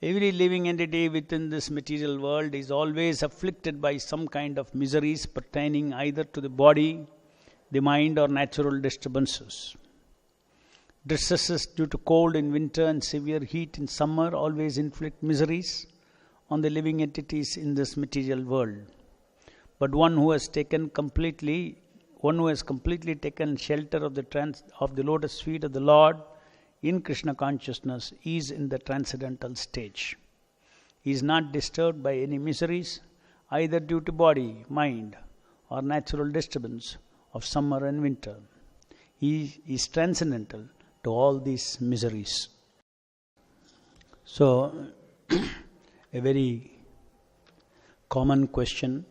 Every living entity within this material world is always afflicted by some kind of miseries pertaining either to the body, the mind, or natural disturbances. Distresses due to cold in winter and severe heat in summer always inflict miseries on the living entities in this material world. But one who has completely taken shelter of the lotus feet of the Lord in Krishna consciousness is in the transcendental stage. He is not disturbed by any miseries, either due to body, mind, or natural disturbance of summer and winter. He is transcendental to all these miseries. So, a very common question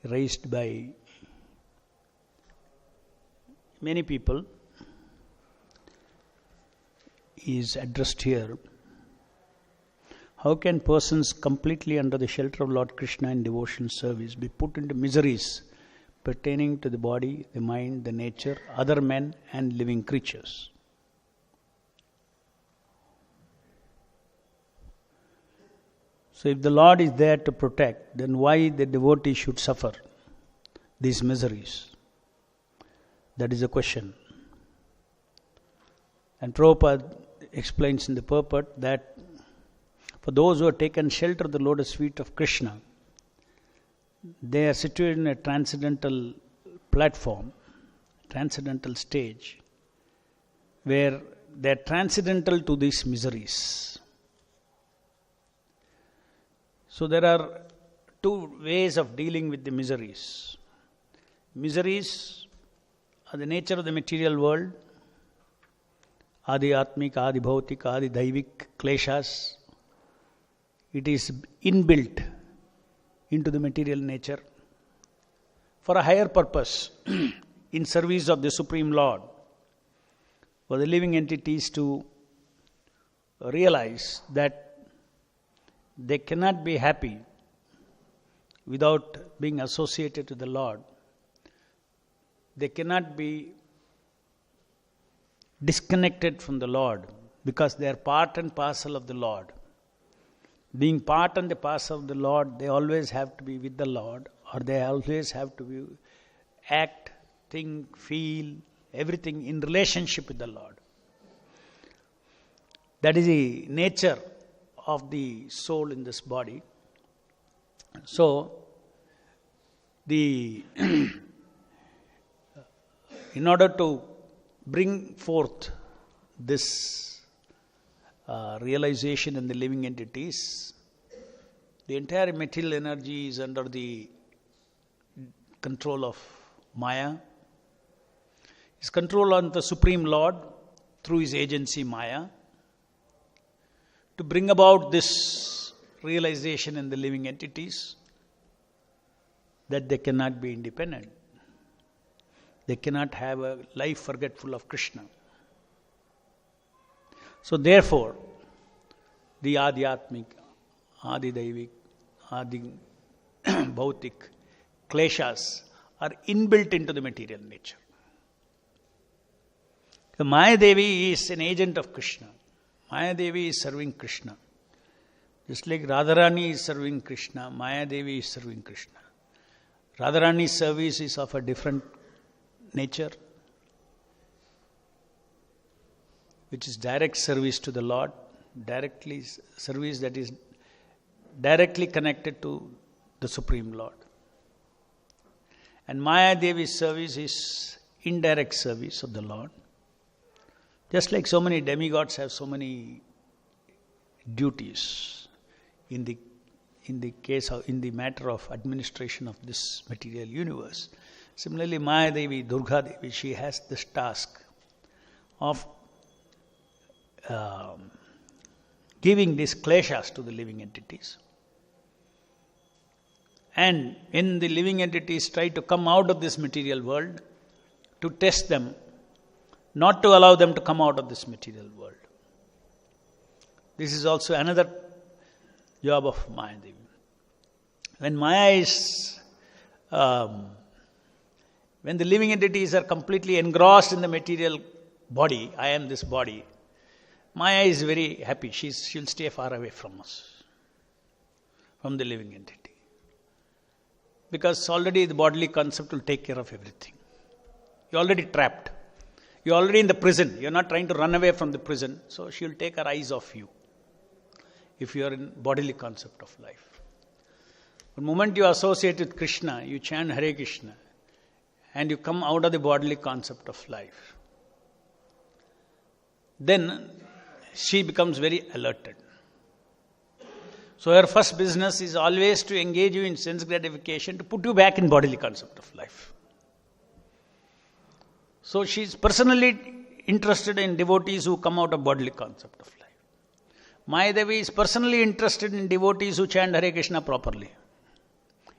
raised by many people is addressed here. How can persons completely under the shelter of Lord Krishna in devotion service be put into miseries pertaining to the body, the mind, the nature, other men and living creatures? So if the Lord is there to protect, then why the devotee should suffer these miseries? That is a question. And Prabhupada explains in the purport that for those who have taken shelter of the lotus feet of Krishna, they are situated in a transcendental platform, transcendental stage, where they are transcendental to these miseries. So there are two ways of dealing with the miseries. Miseries are the nature of the material world, Adi Atmik, Adi Bhautik, Adi Daivik, Kleshas. It is inbuilt into the material nature for a higher purpose in service of the Supreme Lord, for the living entities to realize that they cannot be happy without being associated to the Lord. They cannot be disconnected from the Lord because they are part and parcel of the Lord. Being part and the parcel of the Lord, they always have to be with the Lord, or they always have to act, think, feel, everything in relationship with the Lord. That is the nature of the soul in this body. So, in order to bring forth this realization in the living entities, the entire material energy is under the control of Maya. His control on the Supreme Lord through his agency Maya to bring about this realization in the living entities that they cannot be independent. They cannot have a life forgetful of Krishna. So therefore, the Adhyatmik, Adi Daivik, Adi Bhautik, Kleshas are inbuilt into the material nature. The Maya Devi is an agent of Krishna. Maya Devi is serving Krishna. Just like Radharani is serving Krishna, Maya Devi is serving Krishna. Radharani's service is of a different nature, which is direct service to the Lord, directly service that is directly connected to the Supreme Lord. And Maya Devi's service is indirect service of the Lord. Just like so many demigods have so many duties in the matter of administration of this material universe. Similarly, Maya Devi, Durga Devi, she has this task of giving these kleshas to the living entities. And when the living entities try to come out of this material world, to test them, not to allow them to come out of this material world. This is also another job of Maya Devi. When Maya is when the living entities are completely engrossed in the material body, I am this body, Maya is very happy. She'll stay far away from us, from the living entity. Because already the bodily concept will take care of everything. You're already trapped. You're already in the prison. You're not trying to run away from the prison. So she'll take her eyes off you if you are in bodily concept of life. The moment you associate with Krishna, you chant Hare Krishna, and you come out of the bodily concept of life, then she becomes very alerted. So her first business is always to engage you in sense gratification, to put you back in bodily concept of life. So she is personally interested in devotees who come out of bodily concept of life. Maya Devi is personally interested in devotees who chant Hare Krishna properly.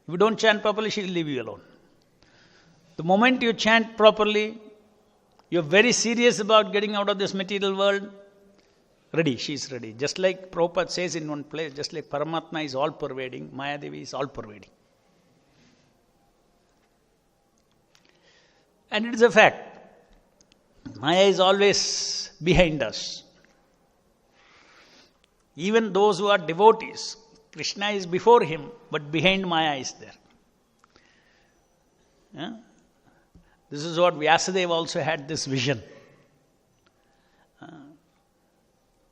If you don't chant properly, she will leave you alone. The moment you chant properly, you're very serious about getting out of this material world, ready, she is ready. Just like Prabhupada says in one place, just like Paramatma is all-pervading, Maya Devi is all-pervading. And it is a fact. Maya is always behind us. Even those who are devotees, Krishna is before him, but behind Maya is there. Yeah? This is what Vyasadeva also had this vision.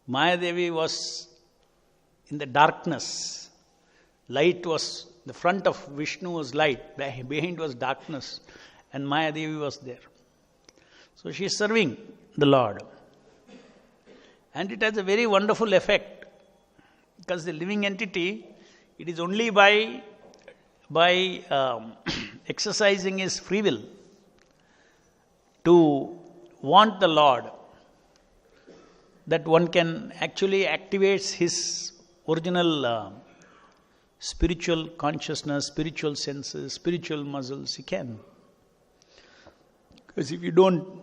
Maya Devi was in the darkness. Light was, the front of Vishnu was light, behind was darkness, and Maya Devi was there. So she is serving the Lord. And it has a very wonderful effect, because the living entity, it is only by exercising his free will to want the Lord that one can actually activate his original spiritual consciousness, spiritual senses, spiritual muscles. He can. Because if you don't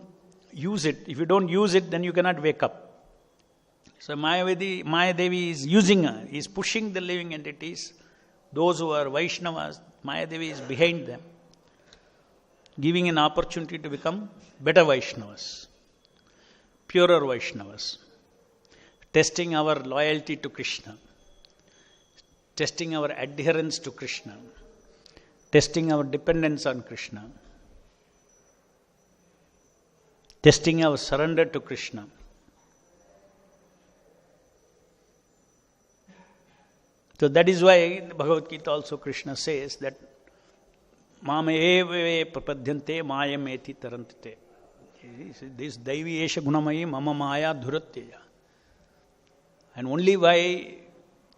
use it, then you cannot wake up. So Maya Devi is using her, is pushing the living entities. Those who are Vaishnavas, Maya Devi is behind them, giving an opportunity to become better Vaishnavas, purer Vaishnavas, testing our loyalty to Krishna, testing our adherence to Krishna, testing our dependence on Krishna, testing our surrender to Krishna. So that is why in the Bhagavad Gita also Krishna says that Mama eve prapadyante mayam eti tarantate. This Daivi Esha Gunamayi Mama Maya Dhuratteya. And only by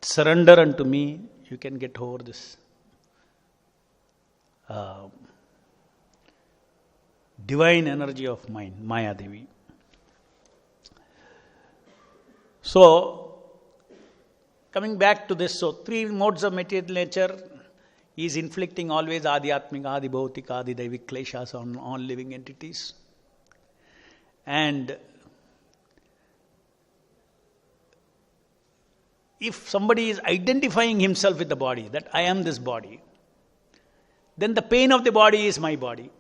surrender unto me you can get over this divine energy of mind, Maya Devi. So, coming back to this, so three modes of material nature is inflicting always Adhyatmika, Adi Bhautika, Adi Daivik kleshas on all living entities. And if somebody is identifying himself with the body, that I am this body, then the pain of the body is my body.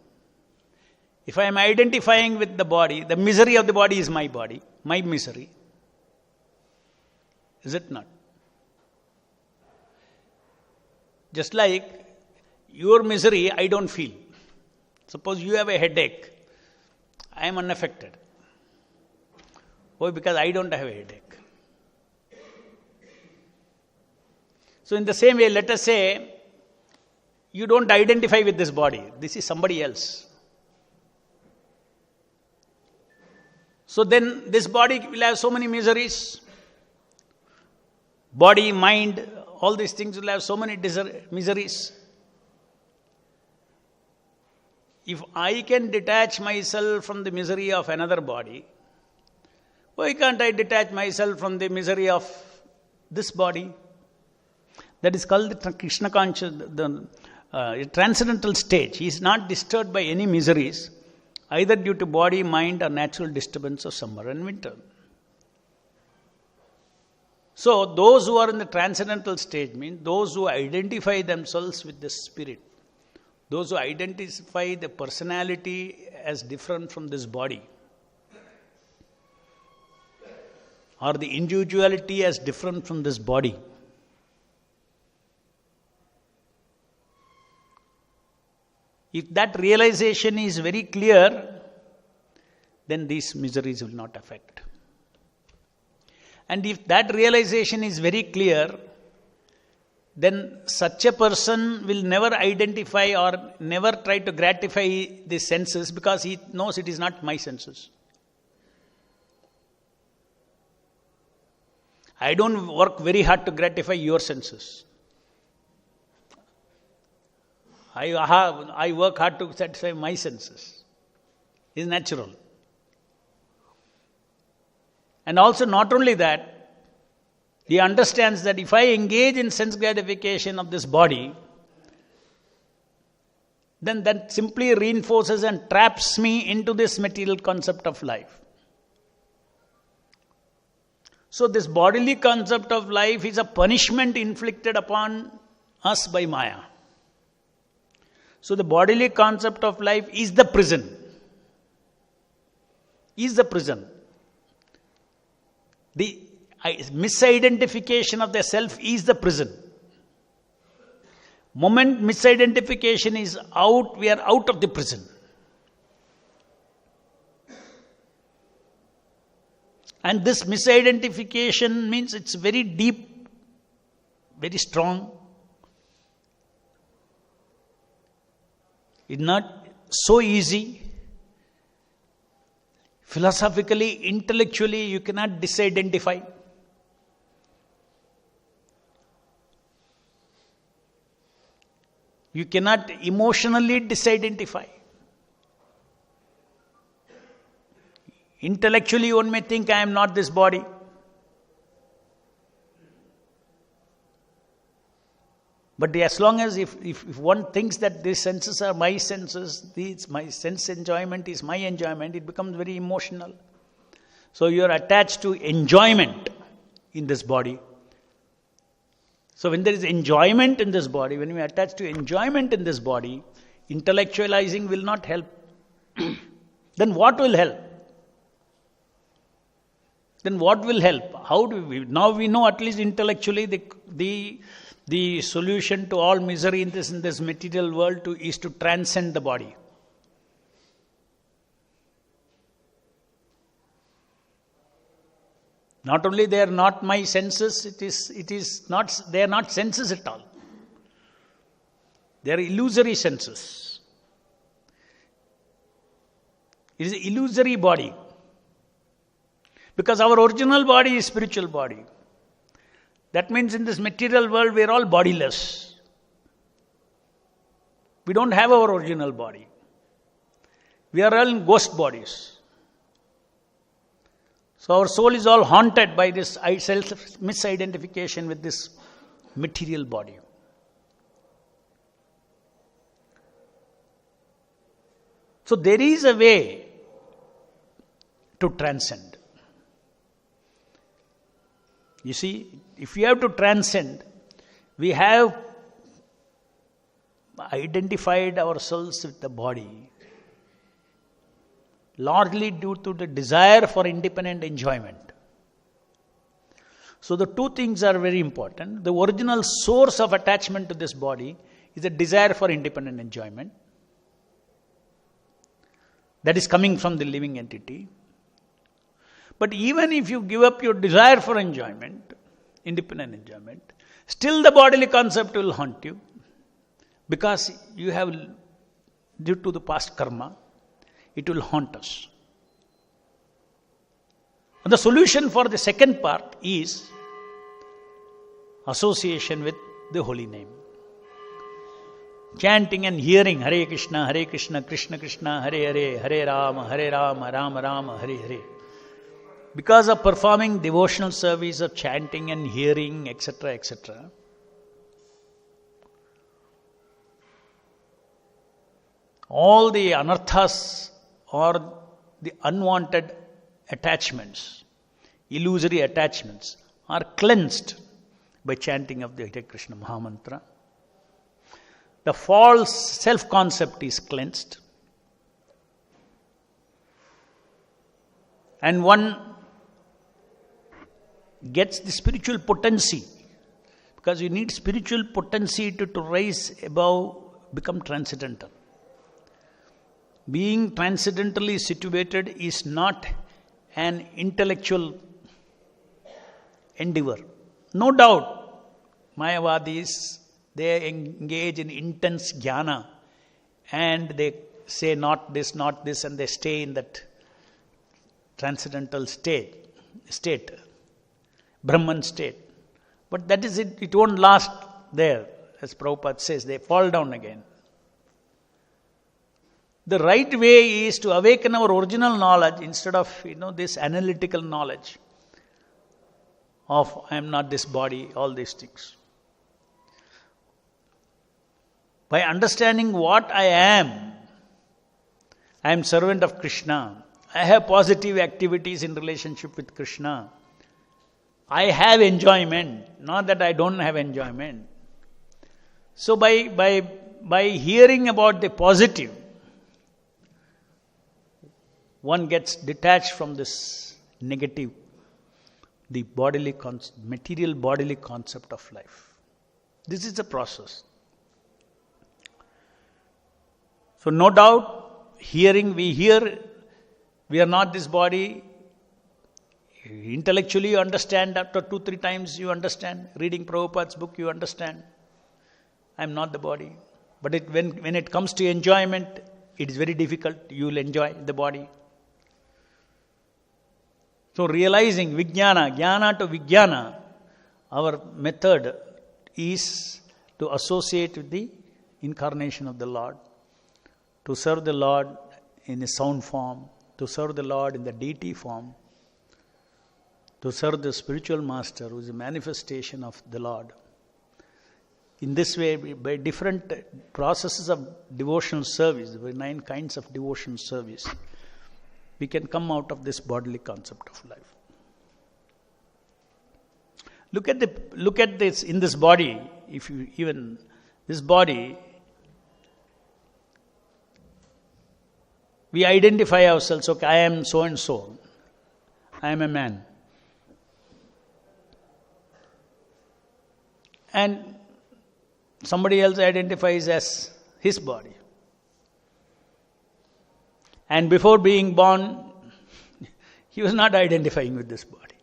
If I am identifying with the body, the misery of the body is my body, my misery. Is it not? Just like your misery, I don't feel. Suppose you have a headache, I am unaffected. Why? Because I don't have a headache. So in the same way, let us say, you don't identify with this body. This is somebody else. So then this body will have so many miseries. Body, mind, all these things will have so many miseries. If I can detach myself from the misery of another body, why can't I detach myself from the misery of this body? That is called the Krishna conscious, the transcendental stage. He is not disturbed by any miseries, either due to body, mind, or natural disturbance of summer and winter. So, those who are in the transcendental stage mean those who identify themselves with the spirit, those who identify the personality as different from this body, or the individuality as different from this body. If that realization is very clear, then these miseries will not affect. And if that realization is very clear, then such a person will never identify or never try to gratify the senses, because he knows it is not my senses. I don't work very hard to gratify your senses. I work hard to satisfy my senses. It's natural. And also not only that, he understands that if I engage in sense gratification of this body, then that simply reinforces and traps me into this material concept of life. So this bodily concept of life is a punishment inflicted upon us by Maya. So the bodily concept of life is the prison. Is the prison. The misidentification of the self is the prison. Moment misidentification is out, we are out of the prison. And this misidentification means it's very deep, very strong. It's not so easy. Philosophically, intellectually, you cannot disidentify. You cannot emotionally disidentify. Intellectually, one may think, I am not this body. But as long as if one thinks that these senses are my senses, my sense enjoyment is my enjoyment, it becomes very emotional. So you are attached to enjoyment in this body. So when there is enjoyment in this body, when we are attached to enjoyment in this body, intellectualizing will not help. Then what will help? Then what will help? How do we? Now we know at least intellectually the solution to all misery in this material world is to transcend the body. Not only they are not my senses, it is not, they are not senses at all. They are illusory senses. It is an illusory body. Because our original body is spiritual body. That means in this material world we are all bodiless. We don't have our original body. We are all in ghost bodies. So our soul is all haunted by this misidentification with this material body. So there is a way to transcend. You see, if we have to transcend, we have identified ourselves with the body largely due to the desire for independent enjoyment. So the two things are very important. The original source of attachment to this body is a desire for independent enjoyment. That is coming from the living entity. But even if you give up your desire for enjoyment, independent enjoyment, still the bodily concept will haunt you, because you have, due to the past karma, it will haunt us. And the solution for the second part is association with the holy name. Chanting and hearing Hare Krishna, Krishna Krishna, Hare Hare, Hare Rama, Rama Rama, Hare Hare. Because of performing devotional service of chanting and hearing, etc., etc., all the anarthas or the unwanted attachments, illusory attachments, are cleansed by chanting of the Hare Krishna Mahamantra. The false self-concept is cleansed. And one gets the spiritual potency. Because you need spiritual potency to rise above, become transcendental. Being transcendentally situated is not an intellectual endeavor. No doubt, Mayavadis, they engage in intense jnana and they say not this, and they stay in that transcendental state, Brahman state. But that is it, it won't last there. As Prabhupada says, they fall down again. The right way is to awaken our original knowledge instead of, this analytical knowledge of I am not this body, all these things. By understanding what I am servant of Krishna. I have positive activities in relationship with Krishna. I have enjoyment, not that I don't have enjoyment. So by hearing about the positive, one gets detached from this negative, the material bodily concept of life. This is a process. So no doubt, we hear, we are not this body. Intellectually you understand, after 2-3 times you understand. Reading Prabhupada's book you understand. I am not the body. But when it comes to enjoyment, it is very difficult. You will enjoy the body. So realizing Vijnana, Jnana to Vijnana, our method is to associate with the incarnation of the Lord, to serve the Lord in a sound form, to serve the Lord in the deity form, to serve the spiritual master who is a manifestation of the Lord. In this way, by different processes of devotional service, there were 9 kinds of devotional service, we can come out of this bodily concept of life. Look at this in this body. This body, we identify ourselves. Okay, I am so and so. I am a man. And somebody else identifies as his body. And before being born, he was not identifying with this body.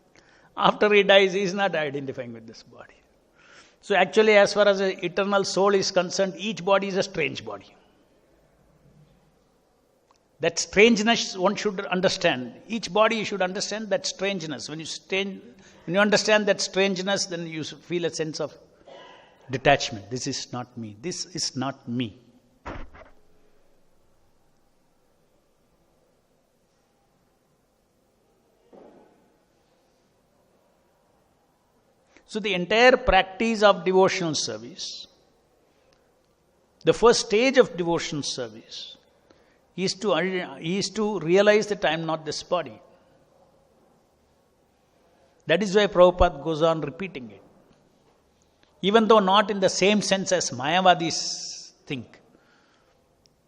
After he dies, he is not identifying with this body. So actually, as far as the eternal soul is concerned, each body is a strange body. That strangeness one should understand. Each body you should understand that strangeness. When you understand that strangeness, then you feel a sense of detachment. This is not me. This is not me. So the entire practice of devotional service, the first stage of devotional service is to realize that I am not this body. That is why Prabhupada goes on repeating it. Even though not in the same sense as Mayavadis think.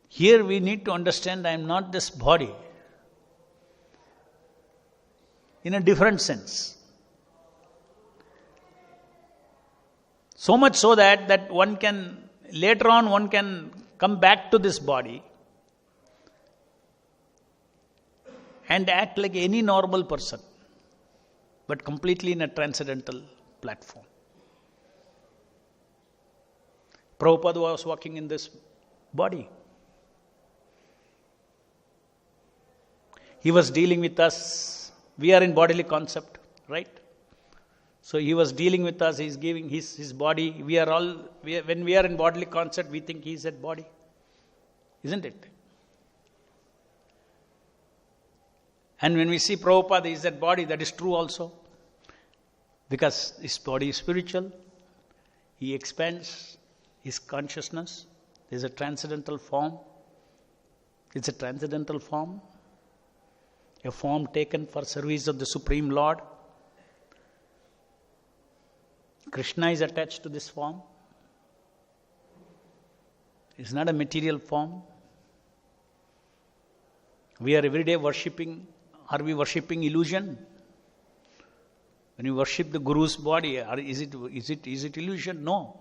Here we need to understand I am not this body in a different sense. So much so that one can, later on one can come back to this body and act like any normal person, but completely in a transcendental platform. Prabhupada was walking in this body. He was dealing with us. We are in bodily concept, right? So he was dealing with us. He is giving his body. When we are in bodily concept, we think he is that body. Isn't it? And when we see Prabhupada, he is that body. That is true also. Because his body is spiritual. He expands his consciousness. There is a transcendental form. It's a transcendental form. A form taken for service of the Supreme Lord. Krishna is attached to this form. It's not a material form. We are every day worshipping. Are we worshipping illusion? When you worship the Guru's body, is it illusion? No.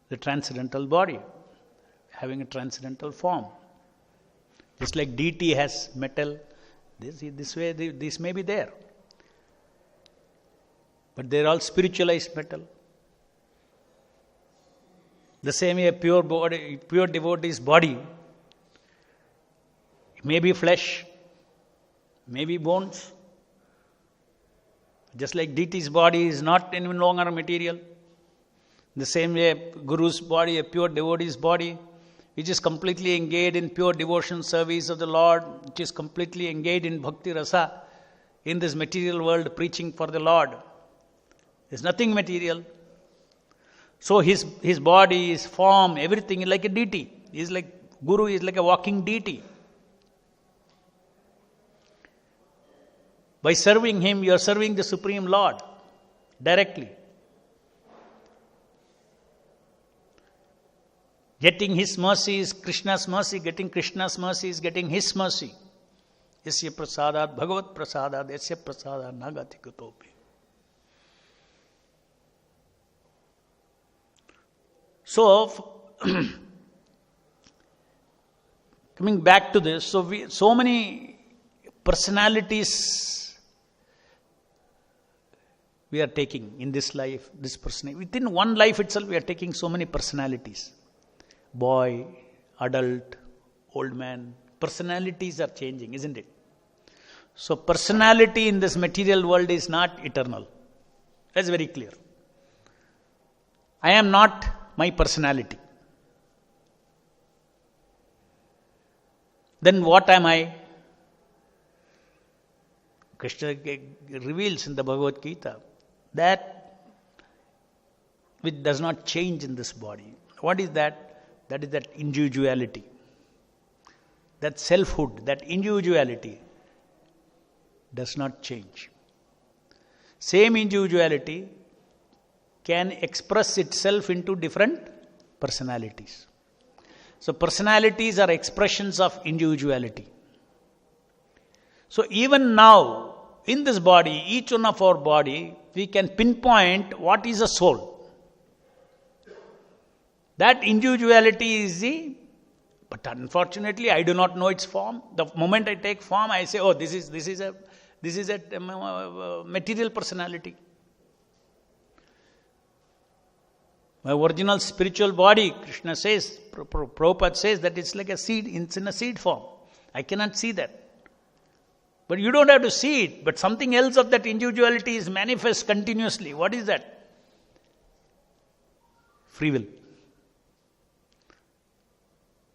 The transcendental body, having a transcendental form. Just like deity has metal, this way, this may be there. But they are all spiritualized metal. The same way a pure devotee's body may be flesh, may be bones. Just like deity's body is not any longer material. The same way a Guru's body, a pure devotee's body, which is completely engaged in pure devotion service of the Lord, which is completely engaged in bhakti rasa, in this material world preaching for the Lord. There's nothing material. So his body, his form, everything is like a deity. Guru is like a walking deity. By serving him, you are serving the Supreme Lord directly. Getting his mercy is Krishna's mercy. Getting Krishna's mercy is getting his mercy. Yasya prasadat bhagavat prasadat yasya prasadat nagati kutopi. So, coming back to this, so many personalities we are taking in this life, this personality. Within one life itself, we are taking so many personalities. Boy, adult, old man. Personalities are changing, isn't it? So, personality in this material world is not eternal. That's very clear. I am not my personality. Then what am I? Krishna reveals in the Bhagavad Gita that which does not change in this body. What is that? That is that individuality. That selfhood, that individuality does not change. Same individuality can express itself into different personalities. So personalities are expressions of individuality. So even now, in this body, each one of our body, we can pinpoint what is a soul. That individuality is but unfortunately I do not know its form. The moment I take form, I say, oh, this is a material personality. My original spiritual body, Krishna says, Prabhupada says that it's like a seed, it's in a seed form. I cannot see that. But you don't have to see it, but something else of that individuality is manifest continuously. What is that? Free will.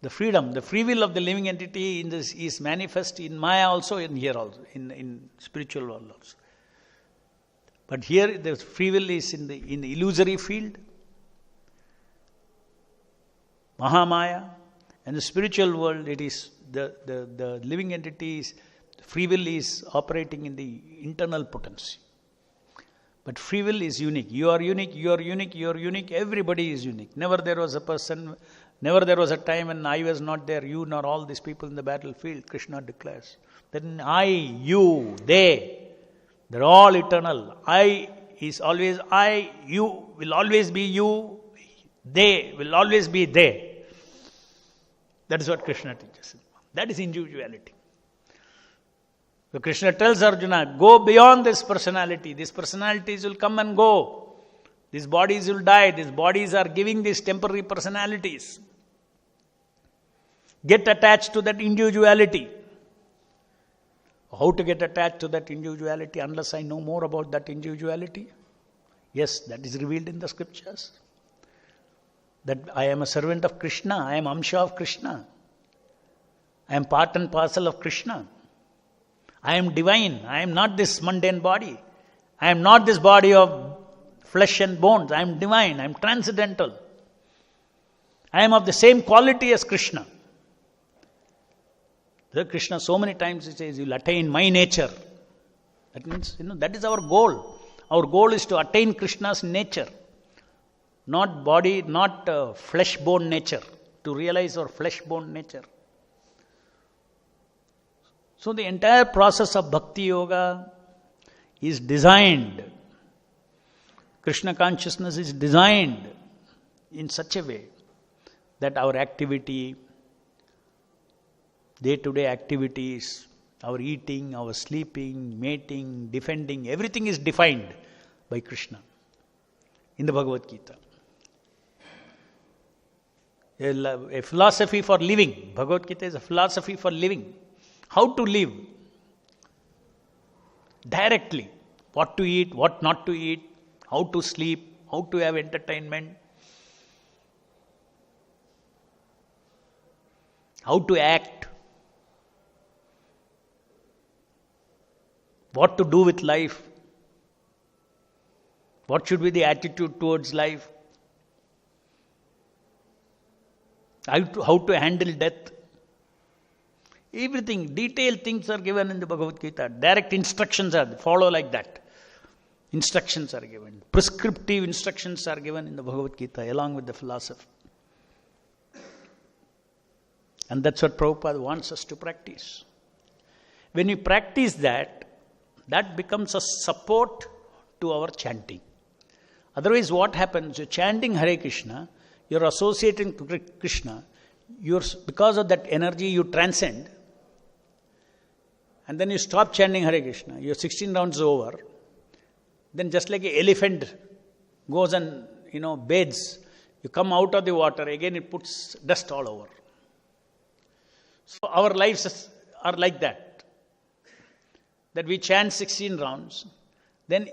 The freedom, the free will of the living entity in this is manifest in Maya also, in here also, in spiritual world also. But here the free will is in the illusory field, Mahamaya, and the spiritual world it is the living entities, free will is operating in the internal potency. But free will is unique. You are unique, you are unique, you are unique, everybody is unique. Never there was a time when I was not there, you nor all these people in the battlefield, Krishna declares. Then I, you, they, they're all eternal. I is always I, you will always be you, they will always be they. That is what Krishna teaches. That is individuality. So Krishna tells Arjuna, go beyond this personality. These personalities will come and go. These bodies will die. These bodies are giving these temporary personalities. Get attached to that individuality. How to get attached to that individuality unless I know more about that individuality? Yes, that is revealed in the scriptures. That I am a servant of Krishna. I am Amsha of Krishna. I am part and parcel of Krishna. I am divine. I am not this mundane body. I am not this body of flesh and bones. I am divine. I am transcendental. I am of the same quality as Krishna. The Krishna so many times he says, you will attain my nature. That means, that is our goal. Our goal is to attain Krishna's nature. Not body, not flesh-bone nature. To realize our flesh-bone nature. So the entire process of bhakti yoga is designed. Krishna consciousness is designed in such a way that our activity, day-to-day activities, our eating, our sleeping, mating, defending, everything is defined by Krishna in the Bhagavad Gita. A philosophy for living. Bhagavad Gita is a philosophy for living. How to live directly. What to eat, what not to eat, how to sleep, how to have entertainment, how to act, what to do with life, what should be the attitude towards life, how to handle death. Everything, detailed things are given in the Bhagavad Gita. Direct instructions are, follow like that. Instructions are given. Prescriptive instructions are given in the Bhagavad Gita along with the philosophy. And that's what Prabhupada wants us to practice. When we practice that, that becomes a support to our chanting. Otherwise, what happens? You're chanting Hare Krishna, you're associating Krishna, because of that energy you transcend, and then you stop chanting Hare Krishna, your 16 rounds over, then just like an elephant goes and, bathes, you come out of the water, again it puts dust all over. So our lives are like that we chant 16 rounds, then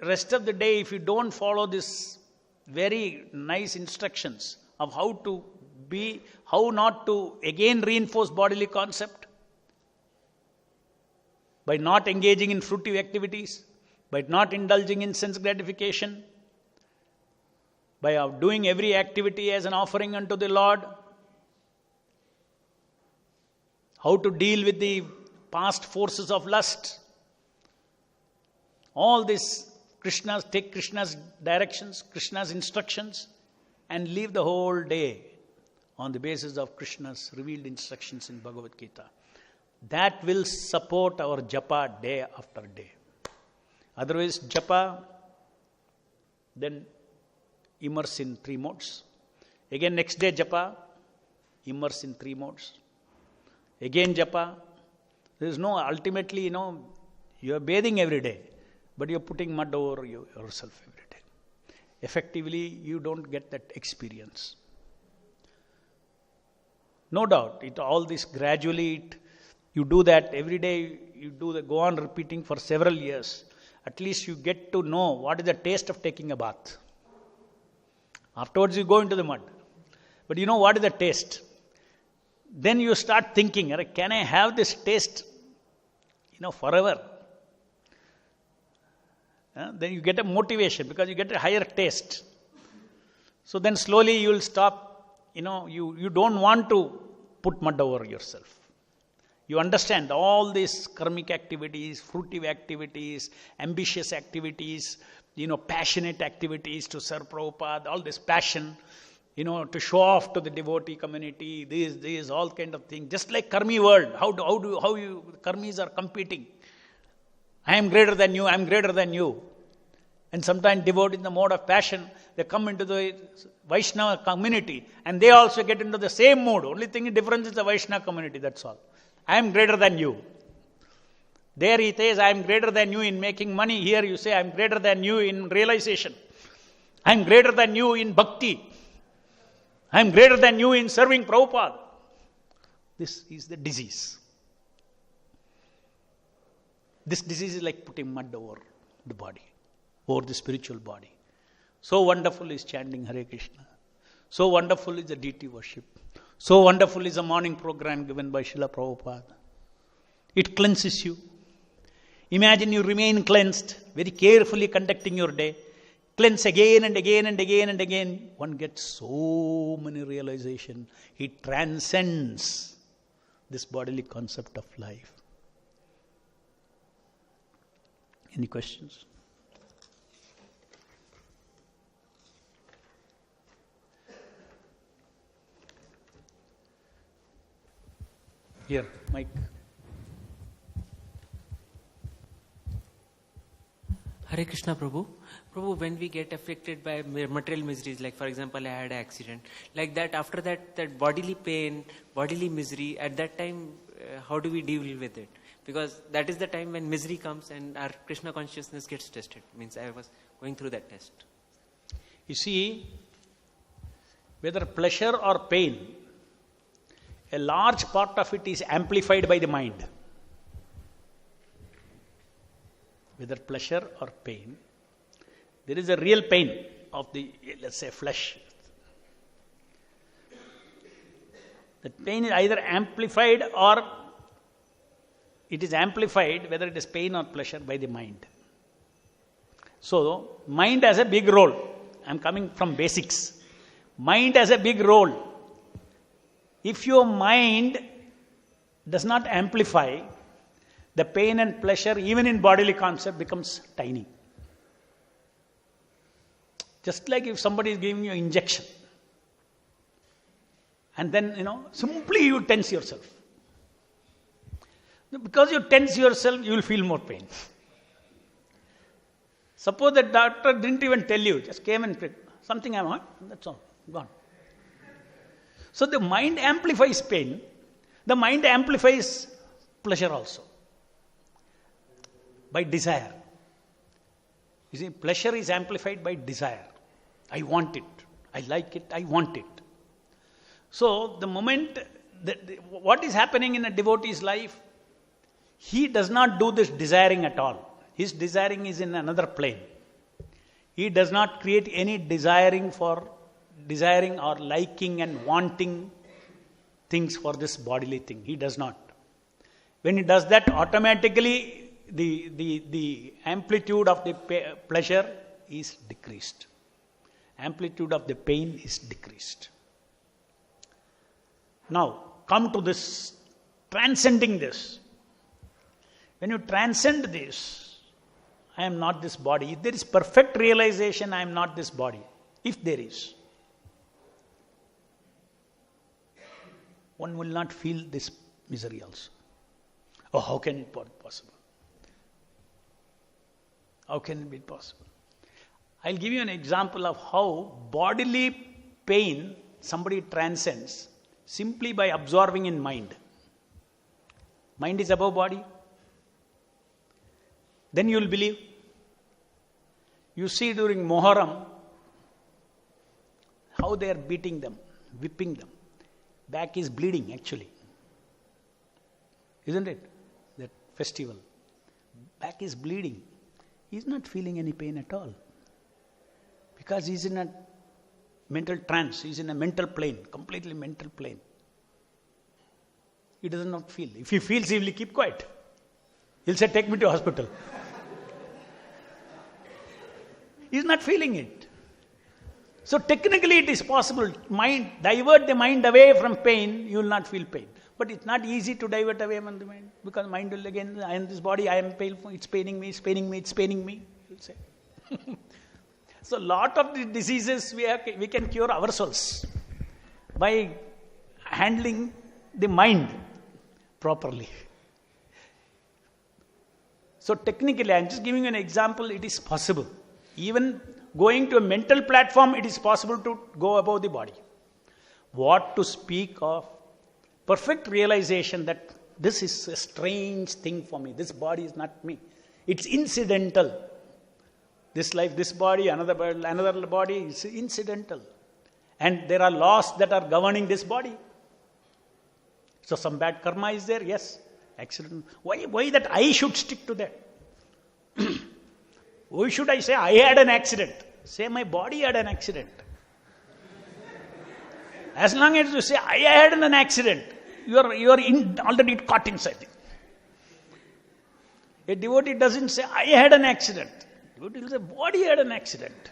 rest of the day, if you don't follow this very nice instructions of how to be, how not to again reinforce bodily concept, by not engaging in fruitive activities, by not indulging in sense gratification, by doing every activity as an offering unto the Lord, how to deal with the past forces of lust. All this, take Krishna's directions, Krishna's instructions, and live the whole day on the basis of Krishna's revealed instructions in Bhagavad Gita. That will support our japa day after day. Otherwise, japa, then immerse in 3 modes. Again, next day japa, immerse in 3 modes. Again japa. There is no, ultimately, you are bathing every day, but you are putting mud over yourself every day. Effectively, you don't get that experience. No doubt, all this gradually, you do that every day, go on repeating for several years. At least you get to know what is the taste of taking a bath. Afterwards, you go into the mud. But you know what is the taste? Then you start thinking, can I have this taste, forever? Then you get a motivation because you get a higher taste. So then slowly you will stop, you don't want to put mud over yourself. You understand all these karmic activities, fruitive activities, ambitious activities, passionate activities to serve Prabhupada, all this passion, to show off to the devotee community, these all kind of things. Just like karmi world, how karmis are competing. I am greater than you, I am greater than you. And sometimes devotees in the mode of passion, they come into the Vaishnava community and they also get into the same mood. Only thing difference is the Vaishnava community, that's all. I am greater than you. There he says, I am greater than you in making money. Here you say, I am greater than you in realization. I am greater than you in bhakti. I am greater than you in serving Prabhupada. This is the disease. This disease is like putting mud over the body, over the spiritual body. So wonderful is chanting Hare Krishna. So wonderful is the deity worship. So wonderful is a morning program given by Srila Prabhupada. It cleanses you. Imagine you remain cleansed, very carefully conducting your day. Cleanse again and again and again and again. One gets so many realization. It transcends this bodily concept of life. Any questions? Here, Mike. Hare Krishna, Prabhu. Prabhu, when we get afflicted by material miseries, like for example, I had an accident, like that, after that, that bodily pain, bodily misery, at that time, how do we deal with it? Because that is the time when misery comes and our Krishna consciousness gets tested. Means I was going through that test. You see, whether pleasure or pain, a large part of it is amplified by the mind. Whether pleasure or pain, there is a real pain of the, let's say, flesh. The pain is either amplified or it is amplified, whether it is pain or pleasure, by the mind. So, mind has a big role. I am coming from basics. Mind has a big role. If your mind does not amplify, the pain and pleasure, even in bodily concept, becomes tiny. Just like if somebody is giving you an injection, and then, simply you tense yourself. Because you tense yourself, you will feel more pain. Suppose the doctor didn't even tell you, just came and said, something I'm hurt, that's all, gone. So the mind amplifies pain, the mind amplifies pleasure also. By desire. You see, pleasure is amplified by desire. I want it, I like it, I want it. So the moment, what is happening in a devotee's life, he does not do this desiring at all. His desiring is in another plane. He does not create any desiring or liking and wanting things for this bodily thing. He does not. When he does that, automatically the amplitude of the pleasure is decreased. Amplitude of the pain is decreased. Now, come to this, transcending this. When you transcend this, I am not this body. If there is perfect realization, I am not this body. If there is, one will not feel this misery also. Oh, how can it be possible? How can it be possible? I'll give you an example of how bodily pain somebody transcends simply by absorbing in mind. Mind is above body. Then you will believe. You see during Moharram how they are beating them, whipping them. Back is bleeding actually. Isn't it? That festival. Back is bleeding. He is not feeling any pain at all. Because he is in a mental trance. He is in a mental plane, completely mental plane. He does not feel. If he feels, he will keep quiet. He'll say, take me to hospital. He is not feeling it. So technically it is possible. Divert the mind away from pain, you will not feel pain. But it's not easy to divert away from the mind. Because mind will again, I am this body, I am painful, it's paining me, it's paining me, it's paining me. He'll say. So lot of the diseases we can cure ourselves by handling the mind properly. So technically, I am just giving you an example, it is possible. Even going to a mental platform, it is possible to go above the body. What to speak of perfect realization that this is a strange thing for me. This body is not me. It's incidental. This life, this body, another body is incidental. And there are laws that are governing this body. So some bad karma is there, yes. Accident. Why that I should stick to that? Why should I say I had an accident? Say my body had an accident. As long as you say I had an accident, you are already caught inside it. A devotee doesn't say I had an accident. A devotee will say body had an accident.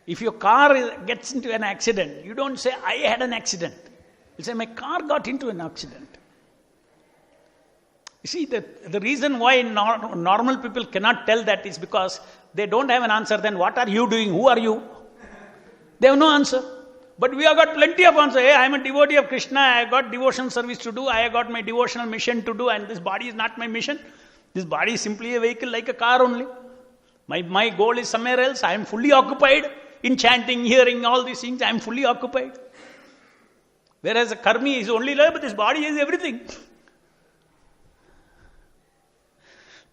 If your car gets into an accident, you don't say I had an accident. You say my car got into an accident. You see, the reason why normal people cannot tell that is because they don't have an answer. Then what are you doing? Who are you? They have no answer. But we have got plenty of answers. Hey, I am a devotee of Krishna. I have got devotional service to do. I have got my devotional mission to do. And this body is not my mission. This body is simply a vehicle like a car only. My goal is somewhere else. I am fully occupied in chanting, hearing all these things. I am fully occupied. Whereas a karmi is only there, but this body is everything.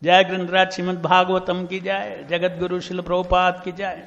Jai Grandraj Srimad Bhagavatam ki jai, Jagat Guru Srila Prabhupada ki jai.